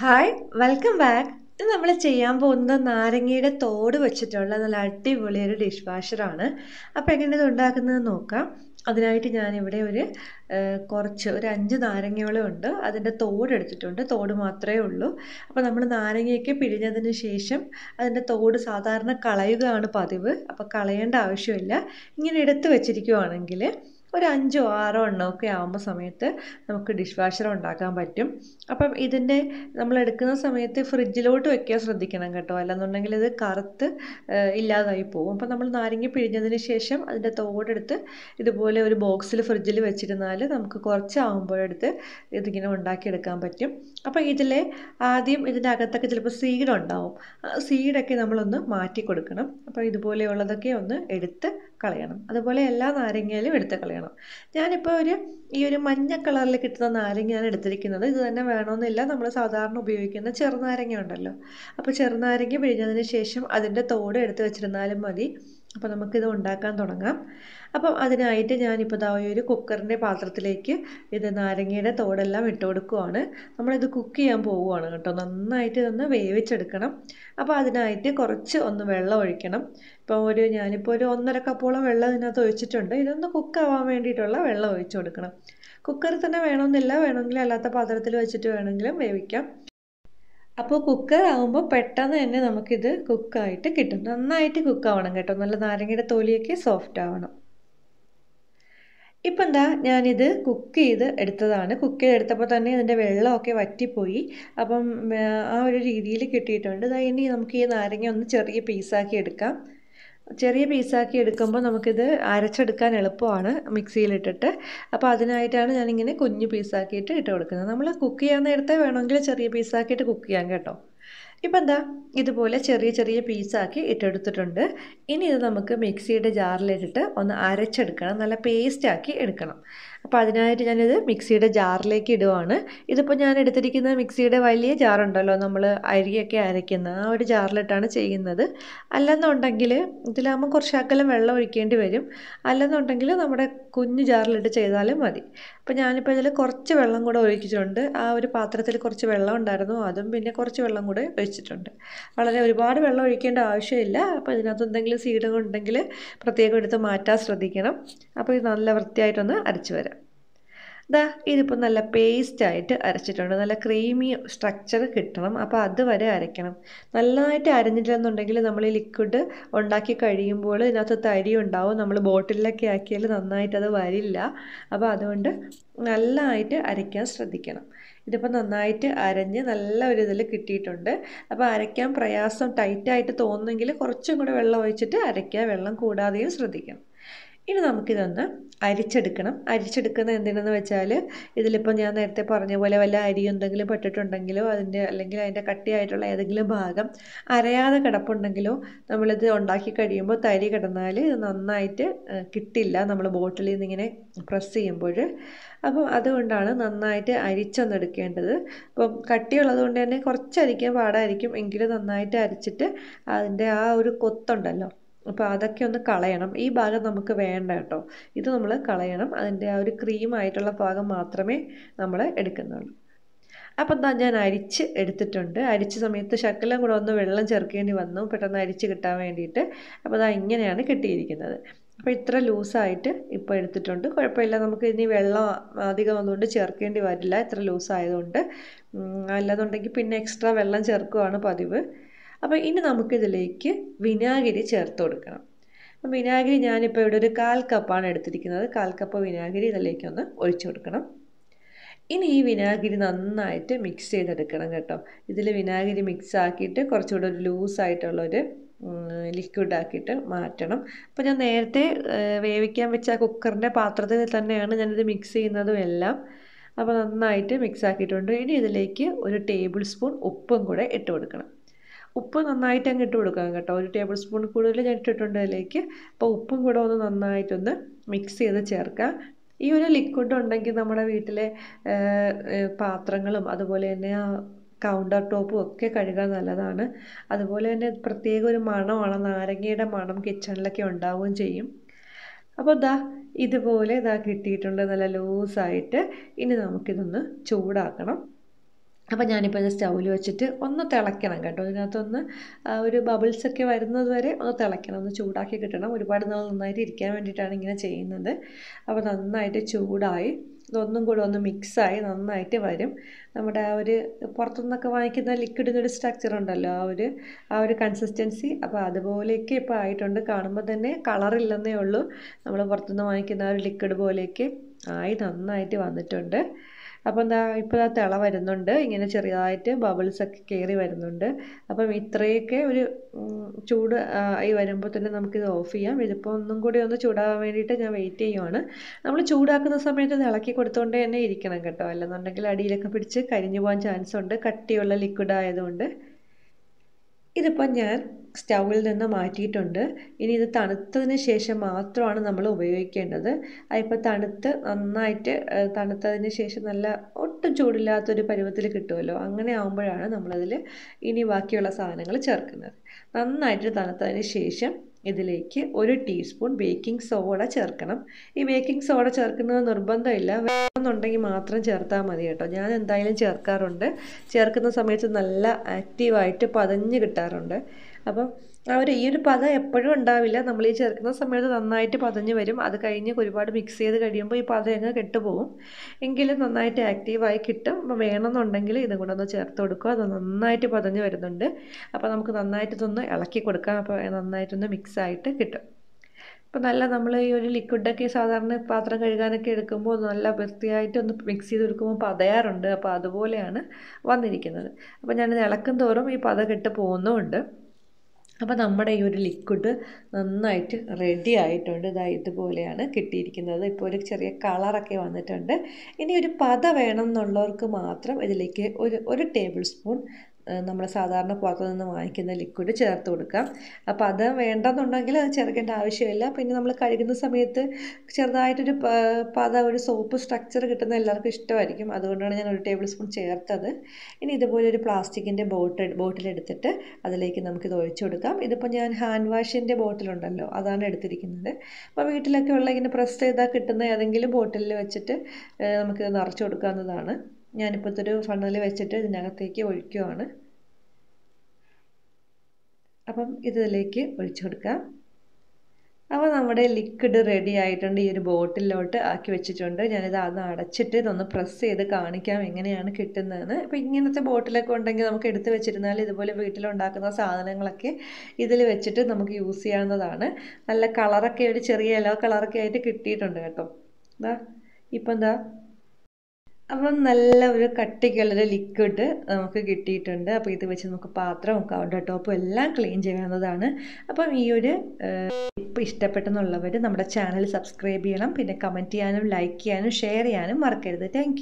Hi welcome back. ഇത് നമ്മൾ ചെയ്യാൻ പോകുന്നത് നാരങ്ങയുടെ തോട് വെച്ചിട്ടുള്ള നല്ല അടിപൊളി ഒരു ഡിഷ് വാഷറാണ്. അപ്പോൾ എങ്ങനെ ഇത് ഉണ്ടാക്കുന്നത് നോക്കാം. അതിനായിട്ട് ഞാനിവിടെ കുറച്ച് ഒരു 5 നാരങ്ങയോളം ഉണ്ട്. അതിൻ്റെ തോട് എടുത്തിട്ടുണ്ട്. തോട് മാത്രമേ ഉള്ളൂ. അപ്പോൾ നമ്മൾ നാരങ്ങയൊക്കെ പിഴിഞ്ഞതിന് ശേഷം അതിൻ്റെ തോട് സാധാരണ കളയുകയാണ് പതിവ്. അപ്പോൾ കളയേണ്ട ആവശ്യമില്ല. ഇങ്ങനെ എടുത്ത് വെച്ചിരിക്കുവാണെങ്കിൽ ഒരു 5ഓ 6ഓ എണ്ണമൊക്കെ ആകുമ്പോൾ സമയത്ത് നമുക്ക് ഡിഷ് വാഷർ ഉണ്ടാക്കാൻ പറ്റും. അപ്പം ഇതിൻ്റെ നമ്മൾ എടുക്കുന്ന സമയത്ത് ഫ്രിഡ്ജിലോട്ട് വെക്കാൻ ശ്രദ്ധിക്കണം കേട്ടോ, അല്ലെന്നുണ്ടെങ്കിൽ ഇത് കറുത്ത് ഇല്ലാതായി പോകും. അപ്പം നമ്മൾ നാരങ്ങ പിഴിഞ്ഞതിന് ശേഷം അതിൻ്റെ തോടെടുത്ത് ഇതുപോലെ ഒരു ബോക്സിൽ ഫ്രിഡ്ജിൽ വെച്ചിരുന്നാൽ നമുക്ക് കുറച്ചാകുമ്പോഴെടുത്ത് ഇതിങ്ങനെ ഉണ്ടാക്കിയെടുക്കാൻ പറ്റും. അപ്പം ആദ്യം ഇതിൻ്റെ അകത്തൊക്കെ ചിലപ്പോൾ സീഡ് ഉണ്ടാവും. സീഡൊക്കെ നമ്മളൊന്ന് മാറ്റി കൊടുക്കണം. അപ്പോൾ ഇതുപോലെയുള്ളതൊക്കെ ഒന്ന് എടുത്ത് കളയണം. അതുപോലെ എല്ലാ നാരങ്ങയിലും എടുത്ത് കളയണം. ഞാനിപ്പോൾ ഈ ഒരു മഞ്ഞ കളറിൽ കിട്ടുന്ന നാരങ്ങയാണ് എടുത്തിരിക്കുന്നത്. ഇത് തന്നെ വേണമെന്നില്ല, നമ്മൾ സാധാരണ ഉപയോഗിക്കുന്ന ചെറുനാരങ്ങ ഉണ്ടല്ലോ. അപ്പോൾ ചെറുനാരങ്ങ പിഴിഞ്ഞതിന് ശേഷം അതിൻ്റെ തോട് എടുത്ത് വെച്ചിരുന്നാലും മതി. അപ്പോൾ നമുക്കിത് ഉണ്ടാക്കാൻ തുടങ്ങാം. അപ്പം അതിനായിട്ട് ഞാനിപ്പോൾ ഒരു കുക്കറിൻ്റെ പാത്രത്തിലേക്ക് ഇത് നാരങ്ങയുടെ തോടെല്ലാം ഇട്ട് കൊടുക്കുവാണ്. നമ്മളിത് കുക്ക് ചെയ്യാൻ പോവുകയാണ് കേട്ടോ. നന്നായിട്ട് ഇതൊന്ന് വേവിച്ചെടുക്കണം. അപ്പോൾ അതിനായിട്ട് കുറച്ച് വെള്ളം ഒഴിക്കണം. ഞാനിപ്പോൾ ഒരു 1.5 കപ്പോളം വെള്ളം ഇതിനകത്ത് ഒഴിച്ചിട്ടുണ്ട്. ഇതൊന്ന് കുക്കാവാൻ വേണ്ടിയിട്ടുള്ള വെള്ളം ഒഴിച്ചു കൊടുക്കണം. കുക്കറിൽ തന്നെ വേണമെന്നില്ല, വേണമെങ്കിൽ അല്ലാത്ത പാത്രത്തിൽ വെച്ചിട്ട് വേണമെങ്കിലും വേവിക്കാം. അപ്പോൾ കുക്കർ ആകുമ്പോൾ പെട്ടെന്ന് തന്നെ നമുക്കിത് കുക്കായിട്ട് കിട്ടും. നന്നായിട്ട് കുക്കാവണം കേട്ടോ. നല്ല നാരങ്ങയുടെ തൊലിയൊക്കെ സോഫ്റ്റ് ആവണം. ഇപ്പം ഞാനിത് കുക്ക് ചെയ്ത് എടുത്തതാണ്. കുക്ക് ചെയ്തെടുത്തപ്പോൾ തന്നെ ഇതിൻ്റെ വെള്ളമൊക്കെ വറ്റിപ്പോയി. അപ്പം ആ ഒരു രീതിയിൽ കിട്ടിയിട്ടുണ്ട്. ഇനി നമുക്ക് ഈ നാരങ്ങ ഒന്ന് ചെറിയ പീസാക്കി എടുക്കാം. ചെറിയ പീസാക്കി എടുക്കുമ്പോൾ നമുക്കിത് അരച്ചെടുക്കാൻ എളുപ്പമാണ് മിക്സിയിലിട്ടിട്ട്. അപ്പോൾ അതിനായിട്ടാണ് ഞാനിങ്ങനെ കുഞ്ഞു പീസാക്കിയിട്ട് ഇട്ട് കൊടുക്കുന്നത്. നമ്മൾ കുക്ക് ചെയ്യാൻ നേരത്തെ വേണമെങ്കിൽ ചെറിയ പീസാക്കിയിട്ട് കുക്ക് ചെയ്യാം കേട്ടോ. ഇപ്പം ഇതുപോലെ ചെറിയ ചെറിയ പീസാക്കി ഇട്ടെടുത്തിട്ടുണ്ട്. ഇനി ഇത് നമുക്ക് മിക്സിയുടെ ജാറിലിട്ടിട്ട് ഒന്ന് അരച്ചെടുക്കണം. നല്ല പേസ്റ്റാക്കി എടുക്കണം. അപ്പോൾ അതിനായിട്ട് ഞാനിത് മിക്സിയുടെ ജാറിലേക്ക് ഇടുവാണ്. ഇതിപ്പോൾ ഞാൻ എടുത്തിരിക്കുന്ന മിക്സിയുടെ വലിയ ജാറുണ്ടല്ലോ, നമ്മൾ അരിയൊക്കെ അരയ്ക്കുന്ന ആ ഒരു ജാറിലിട്ടാണ് ചെയ്യുന്നത്. അല്ലെന്നുണ്ടെങ്കിൽ ഇതിലാകുമ്പോൾ കുറച്ച് അകലം വെള്ളം ഒഴിക്കേണ്ടി വരും. അല്ലെന്നുണ്ടെങ്കിൽ നമ്മുടെ കുഞ്ഞു ജാറിലിട്ട് ചെയ്താലും മതി. അപ്പോൾ ഞാനിപ്പോൾ ഇതിൽ കുറച്ച് വെള്ളം കൂടെ ഒഴിച്ചിട്ടുണ്ട്. ആ ഒരു പാത്രത്തിൽ കുറച്ച് വെള്ളം ഉണ്ടായിരുന്നു, അതും പിന്നെ കുറച്ച് വെള്ളം കൂടെ ഒഴിച്ചിട്ടുണ്ട്. ഒരുപാട് വെള്ളം ഒഴിക്കേണ്ട ആവശ്യമില്ല. അപ്പോൾ ഇതിനകത്ത് എന്തെങ്കിലും സീഡുകൾ ഉണ്ടെങ്കിൽ പ്രത്യേകം എടുത്ത് മാറ്റാൻ ശ്രദ്ധിക്കണം. അപ്പോൾ ഇത് നല്ല വൃത്തിയായിട്ടൊന്ന് അരച്ച് വരാം. ഇതിപ്പോൾ നല്ല പേസ്റ്റായിട്ട് അരച്ചിട്ടുണ്ട്. നല്ല ക്രീമി സ്ട്രക്ചർ കിട്ടണം. അപ്പോൾ അതുവരെ അരയ്ക്കണം. നല്ലതായിട്ട് അരഞ്ഞില്ലെന്നുണ്ടെങ്കിൽ നമ്മൾ ഈ ലിക്വിഡ് ഉണ്ടാക്കി കഴിയുമ്പോൾ ഇതിനകത്ത് തരി ഉണ്ടാവും. നമ്മൾ ബോട്ടിലൊക്കെ ആക്കിയാൽ നന്നായിട്ട് അത് വരില്ല. അപ്പോൾ അതുകൊണ്ട് നല്ലതായിട്ട് അരയ്ക്കാൻ ശ്രദ്ധിക്കണം. ഇതിപ്പോൾ നന്നായിട്ട് അരഞ്ഞ് നല്ല ഒരു ഇതിൽ കിട്ടിയിട്ടുണ്ട്. അപ്പോൾ അരയ്ക്കാൻ പ്രയാസം ടൈറ്റായിട്ട് തോന്നുമെങ്കിൽ കുറച്ചും കൂടെ വെള്ളം ഒഴിച്ചിട്ട് അരയ്ക്കുക. വെള്ളം കൂടാതെയും ശ്രദ്ധിക്കണം. ഇനി നമുക്കിതൊന്ന് അരിച്ചെടുക്കണം. അരിച്ചെടുക്കുന്നത് എന്തിനെന്ന് വെച്ചാൽ ഇതിലിപ്പോൾ ഞാൻ നേരത്തെ പറഞ്ഞ പോലെ വല്ല അരി എന്തെങ്കിലും പെട്ടിട്ടുണ്ടെങ്കിലോ അല്ലെങ്കിൽ അതിൻ്റെ കട്ടിയായിട്ടുള്ള ഏതെങ്കിലും ഭാഗം അരയാതെ കിടപ്പുണ്ടെങ്കിലോ നമ്മളിത് ഉണ്ടാക്കി കഴിയുമ്പോൾ തരി കിടന്നാൽ ഇത് നന്നായിട്ട് കിട്ടില്ല, നമ്മൾ ബോട്ടിലിൽ നിന്ന് ഇങ്ങനെ പ്രസ് ചെയ്യുമ്പോൾ. അപ്പം അതുകൊണ്ടാണ് നന്നായിട്ട് അരിച്ചൊന്നെടുക്കേണ്ടത്. അപ്പം കട്ടിയുള്ളത് കൊണ്ട് തന്നെ കുറച്ച് അരിക്കാൻ പാടായിരിക്കും. എങ്കിലും നന്നായിട്ട് അരിച്ചിട്ട് അതിൻ്റെ ആ ഒരു കൊത്തുണ്ടല്ലോ, അപ്പോൾ അതൊക്കെ ഒന്ന് കളയണം. ഈ ഭാഗം നമുക്ക് വേണ്ട കേട്ടോ. ഇത് നമ്മൾ കളയണം. അതിൻ്റെ ആ ഒരു ക്രീമായിട്ടുള്ള ഭാഗം മാത്രമേ നമ്മൾ എടുക്കുന്നുള്ളൂ. അപ്പം ഞാൻ അരിച്ച് എടുത്തിട്ടുണ്ട്. അരിച്ച സമയത്ത് ശകലം കൂടെ വെള്ളം ചേർക്കേണ്ടി വന്നു, പെട്ടെന്ന് അരിച്ച് കിട്ടാൻ വേണ്ടിയിട്ട്. അപ്പോൾ ഇങ്ങനെയാണ് കിട്ടിയിരിക്കുന്നത്. അപ്പോൾ ഇത്ര ലൂസായിട്ട് ഇപ്പോൾ എടുത്തിട്ടുണ്ട്. കുഴപ്പമില്ല, നമുക്ക് ഇനി വെള്ളം അധികം ഒന്നുകൊണ്ട് ചേർക്കേണ്ടി വരില്ല ഇത്ര ലൂസായതുകൊണ്ട്. അല്ലാന്നുണ്ടെങ്കിൽ പിന്നെ എക്സ്ട്രാ വെള്ളം ചേർക്കുകയാണ് പതിവ്. അപ്പോൾ ഇനി നമുക്കിതിലേക്ക് വിനാഗിരി ചേർത്ത് കൊടുക്കണം. വിനാഗിരി ഞാനിപ്പോൾ ഇവിടെ ഒരു 1/4 കപ്പാണ് എടുത്തിരിക്കുന്നത്. 1/4 കപ്പ് വിനാഗിരി ഇതിലേക്കൊന്ന് ഒഴിച്ചു കൊടുക്കണം. ഇനി ഈ വിനാഗിരി നന്നായിട്ട് മിക്സ് ചെയ്തെടുക്കണം കേട്ടോ. ഇതിൽ വിനാഗിരി മിക്സ് ആക്കിയിട്ട് കുറച്ചുകൂടെ ഒരു ലൂസായിട്ടുള്ളൊരു ലിക്വിഡാക്കിയിട്ട് മാറ്റണം. അപ്പോൾ ഞാൻ നേരത്തെ വേവിക്കാൻ വെച്ച കുക്കറിൻ്റെ പാത്രത്തിൽ തന്നെയാണ് ഞാനിത് മിക്സ് ചെയ്യുന്നതും എല്ലാം. അപ്പോൾ നന്നായിട്ട് മിക്സ് ആക്കിയിട്ടുണ്ട്. ഇനി ഇതിലേക്ക് 1 ടേബിൾ സ്പൂൺ ഉപ്പും കൂടെ ഇട്ട് കൊടുക്കണം. ഉപ്പ് നന്നായിട്ട് അങ്ങ് ഇട്ട് കൊടുക്കാം കേട്ടോ. 1 ടേബിൾ സ്പൂൺ കൂടുതൽ ഞാൻ ഇട്ടിട്ടുണ്ട് അതിലേക്ക്. അപ്പോൾ ഉപ്പും കൂടെ നന്നായിട്ടൊന്ന് മിക്സ് ചെയ്ത് ചേർക്കാം. ഈ ഒരു ലിക്വിഡ് ഉണ്ടെങ്കിൽ നമ്മുടെ വീട്ടിലെ പാത്രങ്ങളും അതുപോലെ തന്നെ കൗണ്ടർ ടോപ്പും ഒക്കെ കഴുകാൻ നല്ലതാണ്. അതുപോലെ തന്നെ പ്രത്യേക ഒരു മണമാണ്, നാരങ്ങയുടെ മണം കിച്ചണിലൊക്കെ ഉണ്ടാവുകയും ചെയ്യും. അപ്പോൾ ഇതുപോലെ കിട്ടിയിട്ടുണ്ട് നല്ല ലൂസായിട്ട്. ഇനി നമുക്കിതൊന്ന് ചൂടാക്കണം. അപ്പോൾ ഞാനിപ്പോൾ ഇത് സ്റ്റൗവിൽ വെച്ചിട്ട് ഒന്ന് തിളയ്ക്കണം കേട്ടോ. ഇതിനകത്തൊന്ന് ഒരു ബബിൾസൊക്കെ വരുന്നത് വരെ ഒന്ന് തിളയ്ക്കണം, ഒന്ന് ചൂടാക്കി കിട്ടണം. ഒരുപാട് നാൾ നന്നായിട്ട് ഇരിക്കാൻ വേണ്ടിയിട്ടാണ് ഇങ്ങനെ ചെയ്യുന്നത്. അപ്പോൾ നന്നായിട്ട് ചൂടായി ഇതൊന്നും കൂടെ ഒന്ന് മിക്സായി നന്നായിട്ട് വരും. നമ്മുടെ ആ ഒരു പുറത്തുനിന്നൊക്കെ വാങ്ങിക്കുന്ന ലിക്വിഡിനൊരു സ്ട്രക്ചർ ഉണ്ടല്ലോ, ആ ഒരു കൺസിസ്റ്റൻസി. അപ്പോൾ അതുപോലെയൊക്കെ ഇപ്പോൾ ആയിട്ടുണ്ട്. കാണുമ്പോൾ തന്നെ കളറില്ലെന്നേ ഉള്ളൂ. നമ്മൾ പുറത്തുനിന്ന് വാങ്ങിക്കുന്ന ആ ഒരു ലിക്വിഡ് പോലെയൊക്കെ ആയി നന്നായിട്ട് വന്നിട്ടുണ്ട്. അപ്പോൾ എന്താ ഇപ്പോൾ ആ തിള വരുന്നുണ്ട്, ഇങ്ങനെ ചെറിയതായിട്ട് ബബിൾസൊക്കെ കയറി വരുന്നുണ്ട്. അപ്പം ഇത്രയൊക്കെ ഒരു ചൂട് ആയി വരുമ്പോൾ തന്നെ നമുക്കിത് ഓഫ് ചെയ്യാം. ഇതിപ്പോൾ ഒന്നും കൂടി ഒന്ന് ചൂടാകാൻ വേണ്ടിയിട്ട് ഞാൻ വെയിറ്റ് ചെയ്യുവാണ്. നമ്മൾ ചൂടാക്കുന്ന സമയത്ത് ഇത് ഇളക്കി കൊടുത്തുകൊണ്ട് തന്നെ ഇരിക്കണം കേട്ടോ, അല്ലെന്നുണ്ടെങ്കിൽ അടിയിലൊക്കെ പിടിച്ച് കരിഞ്ഞു പോകാൻ ചാൻസ് ഉണ്ട്, കട്ടിയുള്ള ലിക്വിഡ് ആയതുകൊണ്ട്. ഇതിപ്പോൾ ഞാൻ സ്റ്റൗവിൽ നിന്ന് മാറ്റിയിട്ടുണ്ട്. ഇനി ഇത് തണുത്തതിന് ശേഷം മാത്രമാണ് നമ്മൾ ഉപയോഗിക്കേണ്ടത്. അതിപ്പോൾ നന്നായിട്ട് തണുത്തതിന് ശേഷം നല്ല ഒട്ടും ചൂടില്ലാത്തൊരു പരുവത്തിൽ കിട്ടുമല്ലോ, അങ്ങനെ ആകുമ്പോഴാണ് നമ്മളതിൽ ഇനി ബാക്കിയുള്ള സാധനങ്ങൾ ചേർക്കുന്നത്. നന്നായിട്ട് തണുത്തതിന് ശേഷം ഇതിലേക്ക് 1 ടീസ്പൂൺ ബേക്കിംഗ് സോഡ ചേർക്കണം. ഈ ബേക്കിംഗ് സോഡ ചേർക്കുന്നത് നിർബന്ധമില്ല, വേണമെന്നുണ്ടെങ്കിൽ മാത്രം ചേർത്താൽ മതി കേട്ടോ. ഞാൻ എന്തായാലും ചേർക്കാറുണ്ട്. ചേർക്കുന്ന സമയത്ത് നല്ല ആക്റ്റീവായിട്ട് പതഞ്ഞ് കിട്ടാറുണ്ട്. അപ്പം ഈ ഒരു പദം എപ്പോഴും ഉണ്ടാവില്ല, നമ്മൾ ഈ ചേർക്കുന്ന സമയത്ത് നന്നായിട്ട് പതഞ്ഞ് വരും. അത് കഴിഞ്ഞ് ഒരുപാട് മിക്സ് ചെയ്ത് കഴിയുമ്പോൾ ഈ പദം അങ്ങ് കെട്ടുപോകും. എങ്കിലും നന്നായിട്ട് ആക്റ്റീവായി കിട്ടും. അപ്പോൾ വേണമെന്നുണ്ടെങ്കിൽ ഇതും കൂടെ ഒന്ന് ചേർത്ത് കൊടുക്കുക. അത് നന്നായിട്ട് പതഞ്ഞ് വരുന്നുണ്ട്. അപ്പോൾ നമുക്ക് നന്നായിട്ട് ഇതൊന്ന് ഇളക്കി കൊടുക്കാം. അപ്പോൾ നന്നായിട്ടൊന്ന് മിക്സായിട്ട് കിട്ടും. അപ്പോൾ നമ്മൾ ഈ ഒരു ലിക്വിഡൊക്കെ സാധാരണ പാത്രം കഴുകാനൊക്കെ എടുക്കുമ്പോൾ നല്ല വൃത്തിയായിട്ട് ഒന്ന് മിക്സ് ചെയ്ത് കൊടുക്കുമ്പോൾ പതയാറുണ്ട്. അപ്പോൾ അതുപോലെയാണ് വന്നിരിക്കുന്നത്. അപ്പോൾ ഞാനിത് ഇളക്കും തോറും ഈ പത കെട്ട് പോകുന്നുമുണ്ട്. അപ്പോൾ നമ്മുടെ ഈ ഒരു ലിക്വിഡ് നന്നായിട്ട് റെഡി ആയിട്ടുണ്ട്. ഇതുപോലെയാണ് കിട്ടിയിരിക്കുന്നത്. ഇപ്പോൾ ഒരു ചെറിയ കളറൊക്കെ വന്നിട്ടുണ്ട്. ഇനി ഒരു പത വേണം എന്നുള്ളവർക്ക് മാത്രം ഇതിലേക്ക് ഒരു ടേബിൾ സ്പൂൺ നമ്മൾ സാധാരണ പുറത്തു നിന്ന് വാങ്ങിക്കുന്ന ലിക്വിഡ് ചേർത്ത് കൊടുക്കാം. അപ്പോൾ അത് വേണ്ടെന്നുണ്ടെങ്കിൽ അത് ചേർക്കേണ്ട ആവശ്യമില്ല. പിന്നെ നമ്മൾ കഴുകുന്ന സമയത്ത് ചെറുതായിട്ടൊരു ഒരു സോപ്പ് സ്ട്രക്ചർ കിട്ടുന്ന എല്ലാവർക്കും ഇഷ്ടമായിരിക്കും. അതുകൊണ്ടാണ് ഞാൻ 1 ടേബിൾ സ്പൂൺ ചേർത്തത്. ഇനി ഇതുപോലെ ഒരു പ്ലാസ്റ്റിക്കിൻ്റെ ബോട്ടിലെടുത്തിട്ട് അതിലേക്ക് നമുക്കിത് ഒഴിച്ചു കൊടുക്കാം. ഇതിപ്പോൾ ഞാൻ ഹാൻഡ് വാഷിൻ്റെ ബോട്ടിലുണ്ടല്ലോ, അതാണ് എടുത്തിരിക്കുന്നത്. അപ്പോൾ വീട്ടിലൊക്കെ ഉള്ള ഇങ്ങനെ പ്രസ് ചെയ്താൽ കിട്ടുന്ന ഏതെങ്കിലും ബോട്ടിലിൽ വെച്ചിട്ട് നമുക്ക് നിറച്ച് കൊടുക്കാവുന്നതാണ്. ഞാനിപ്പോൾ ഇതൊരു ഫണ്ണൽ വെച്ചിട്ട് ഇതിനകത്തേക്ക് ഒഴിക്കുകയാണ്. അപ്പം ഇതിലേക്ക് ഒഴിച്ചു കൊടുക്കാം. അപ്പോൾ നമ്മുടെ ലിക്വിഡ് റെഡി ആയിട്ടുണ്ട്. ഈ ഒരു ബോട്ടിലോട്ട് ആക്കി വെച്ചിട്ടുണ്ട്. ഞാനിത് അടച്ചിട്ട് ഇതൊന്ന് പ്രസ് ചെയ്ത് കാണിക്കാം എങ്ങനെയാണ് കിട്ടുന്നതെന്ന്. അപ്പോൾ ഇങ്ങനത്തെ ബോട്ടിലൊക്കെ ഉണ്ടെങ്കിൽ നമുക്ക് എടുത്ത് വെച്ചിരുന്നാൽ ഇതുപോലെ വീട്ടിലുണ്ടാക്കുന്ന സാധനങ്ങളൊക്കെ ഇതിൽ വെച്ചിട്ട് നമുക്ക് യൂസ് ചെയ്യാവുന്നതാണ്. നല്ല കളറൊക്കെ ഒരു ചെറിയ യെല്ലോ കളറൊക്കെ ആയിട്ട് കിട്ടിയിട്ടുണ്ട് കേട്ടോ. ഇപ്പം അപ്പം നല്ല ഒരു കട്ടിക്കുള്ളൊരു ലിക്വിഡ് നമുക്ക് കിട്ടിയിട്ടുണ്ട്. അപ്പോൾ ഇത് വെച്ച് നമുക്ക് പാത്രവും കൗണ്ടർ ടോപ്പും എല്ലാം ക്ലീൻ ചെയ്യാവുന്നതാണ്. അപ്പം ഈ ഒരു ടിപ്പ് ഇഷ്ടപ്പെട്ടെന്നുള്ളവർ നമ്മുടെ ചാനൽ സബ്സ്ക്രൈബ് ചെയ്യണം. പിന്നെ കമൻറ്റ് ചെയ്യാനും ലൈക്ക് ചെയ്യാനും ഷെയർ ചെയ്യാനും മറക്കരുത്. താങ്ക്